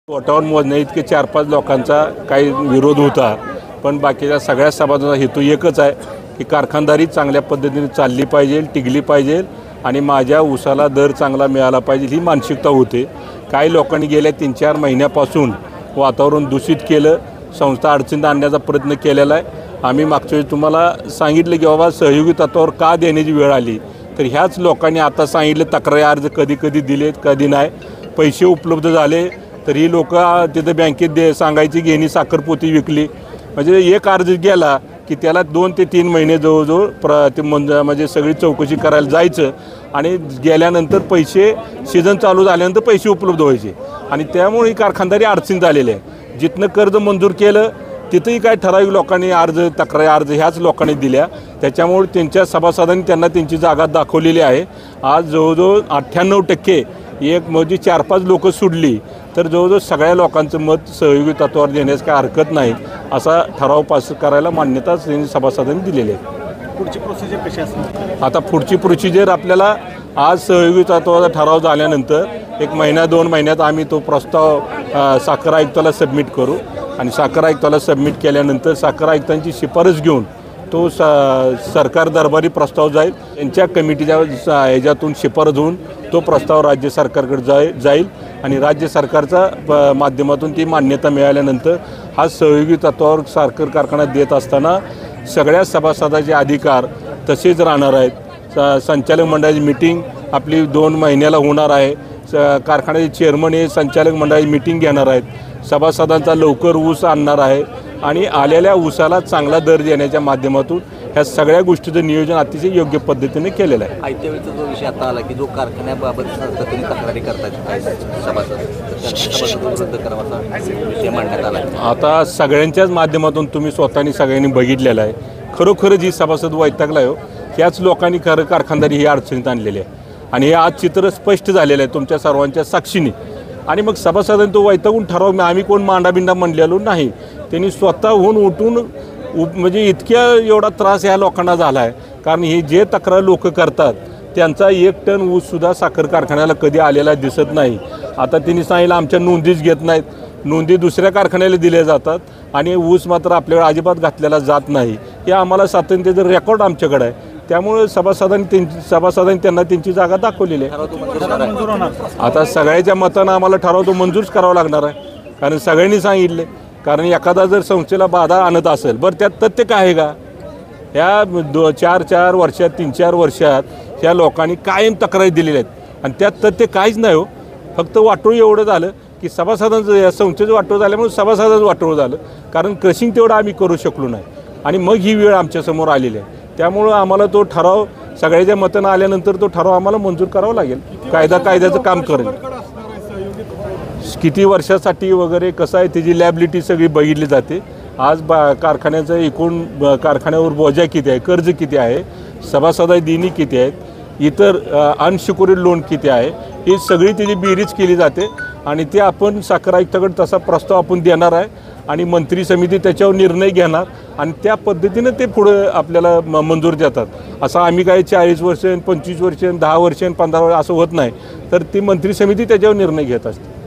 बोटावर मोजण्या इतके 4-5 लोकांचा काही विरोध होता, पण बाकीच्या सगळ्या सभासदांचा हेतू एकच आहे की कारखानदारी चांगल्या पद्धतीने चालली पाहिजे, टिकली पाहिजे आणि माझ्या ऊसाला दर चांगला मिळाला पाहिजे ही मानसिकता होते। काही लोकांनी गेल्या 3-4 महिन्यापासून वातावरण दूषित केलं, संस्था अडचणीत आणण्याचा प्रयत्न केलेला आहे। आम्ही मागच्या वेळी तुम्हाला सांगितलं की बाबा सहयोगी तत्त्वावर का देण्याची वेळ आली, तर ह्याच लोकांनी आता सांगितलं तक्रारी अर्ज कधी कधी दिलेत कधी नाही, पैसे उपलब्ध झाले तर ही लोक तिथे बँकेत सांगायची घेणी साखरपोती विकली, म्हणजे एक अर्ज गेला की त्याला 2 ते 3 महिने जवळजवळ म्हणजे सगळी चौकशी करायला जायचं आणि गेल्यानंतर पैसे सीझन चालू झाल्यानंतर पैसे उपलब्ध व्हायचे आणि त्यामुळे ही कारखानदारी अडचणीत आलेली आहे। जिथनं कर्ज मंजूर केलं तिथंही काय ठराविक लोकांनी तक्रारी अर्ज ह्याच लोकांनी दिल्या, त्याच्यामुळे त्यांच्या सभासदांनी त्यांना त्यांची जागा दाखवलेली आहे। आज जवळजवळ 98% एक म्हणजे 4-5 लोक सोडली तर जवळजवळ सगळ्या लोकांचं मत सहयोगी तत्त्वावर देण्यास काय हरकत नाही असा ठराव पास करायला मान्यता त्यांनी सभासदांनी दिलेली आहे। पुढची प्रोसिजर कशी असणार? आता पुढची प्रोसिजर आपल्याला आज सहयोगी तत्त्वाचा ठराव झाल्यानंतर 1 महिना 2 महिन्यात आम्ही तो प्रस्ताव साखर आयुक्ताला सबमिट करू आणि साखर आयुक्ताला सबमिट केल्यानंतर साखर आयुक्तांची शिफारस घेऊन तो सरकार दरबारी प्रस्ताव जाईल, त्यांच्या कमिटीच्या ह्याच्यातून शिफारस होऊन तो प्रस्ताव राज्य सरकारकडे जाईल आणि राज्य सरकारच्या माध्यमातून ती मान्यता मिळाल्यानंतर हा सहयोगी तत्त्वावर साखर कारखाना देत असताना सगळ्या सभासदाचे अधिकार तसेच राहणार आहेत। संचालक मंडळाची मीटिंग आपली 2 महिन्याला होणार आहे, कारखान्याचे चेअरमन हे संचालक मंडळाची मीटिंग घेणार आहेत, सभासदांचा लवकर ऊस आणणार आहे आणि आलेल्या ऊसाला चांगला दर देण्याच्या माध्यमातून ह्या सगळ्या गोष्टीचं नियोजन अतिशय योग्य पद्धतीने केलेलं आहे। आयत्या वेळेचा जो विषय आता आला की जो कारखान्याबाबत संस्थेने तक्रारी करतात सभासद रद्द करावा विषय मांडण्यात आला। आता सगळ्यांच्याच माध्यमातून तुम्ही स्वतःनी सगळ्यांनी बघितलेलं आहे, खरोखरच ही सभासद वैतागला हो, ह्याच लोकांनी खरं कारखानदारी ही अडचणीत आणलेली आहे आणि हे आज चित्र स्पष्ट झालेलं आहे तुमच्या सर्वांच्या साक्षीने। आणि मग सभासदांनी तो वैतागून ठराव आम्ही कोण मांडाबिंडा म्हणलेलो नाही, त्यांनी स्वतःहून उठून म्हणजे इतक्या एवढा त्रास ह्या लोकांना झाला आहे, कारण हे जे तक्रार लोक करतात त्यांचा 1 टन ऊससुद्धा साखर कारखान्याला कधी आलेला दिसत नाही। आता त्यांनी सांगितलं आमच्या नोंदीच घेत नाहीत, नोंदी दुसऱ्या कारखान्याला दिल्या जातात आणि ऊस मात्र आपल्याकडे अजिबात घातलेला जात नाही, हे आम्हाला सातत्याचं रेकॉर्ड आमच्याकडे आहे। त्यामुळे सभासदांनी त्यांना त्यांची जागा दाखवलेली आहे। आता सगळ्याच्या मतानं आम्हाला ठराव तो मंजूरच करावा लागणार आहे, कारण सगळ्यांनी सांगितले, कारण एखादा जर संस्थेला बाधा आणत असेल बरं त्यात तथ्य काय आहे का? ह्या 4-4 वर्षात 3-4 वर्षात ह्या लोकांनी कायम तक्रारी दिलेल्या आहेत आणि त्यात तथ्य काहीच नाही हो, फक्त वाटोळ एवढं झालं की सभासदांचं या संस्थेचं वाटोळ झाल्यामुळे सभासदांचं वाटोळ झालं, कारण क्रशिंग तेवढं आम्ही करू शकलो नाही आणि मग ही वेळ आमच्यासमोर आलेली आहे। त्यामुळं आम्हाला तो ठराव सगळ्याच्या मतानं आल्यानंतर तो ठराव आम्हाला मंजूर करावा लागेल, कायद्याचं काम करेल। किती वर्षासाठी वगैरे कसं आहे त्याची लॅबिलिटी सगळी बघितली जाते। आज कारखान्याचं एकूण कारखान्यावर बोजा किती आहे, कर्ज किती आहे, सभासदाची देणी किती आहेत, इतर अनसिक्युअर्ड लोन किती आहे, ही सगळी त्याची बेरीज केली जाते आणि ते आपण साखर आयुक्ताकडे तसा प्रस्ताव आपण देणार आहे आणि मंत्री समिती त्याच्यावर निर्णय घेणार आणि त्या पद्धतीनं ते पुढे आपल्याला मंजूर देतात। असं आम्ही काही 40 वर्ष 25 वर्ष 10 वर्ष 15 वर्ष असं होत नाही, तर ती मंत्री समिती त्याच्यावर निर्णय घेत असते।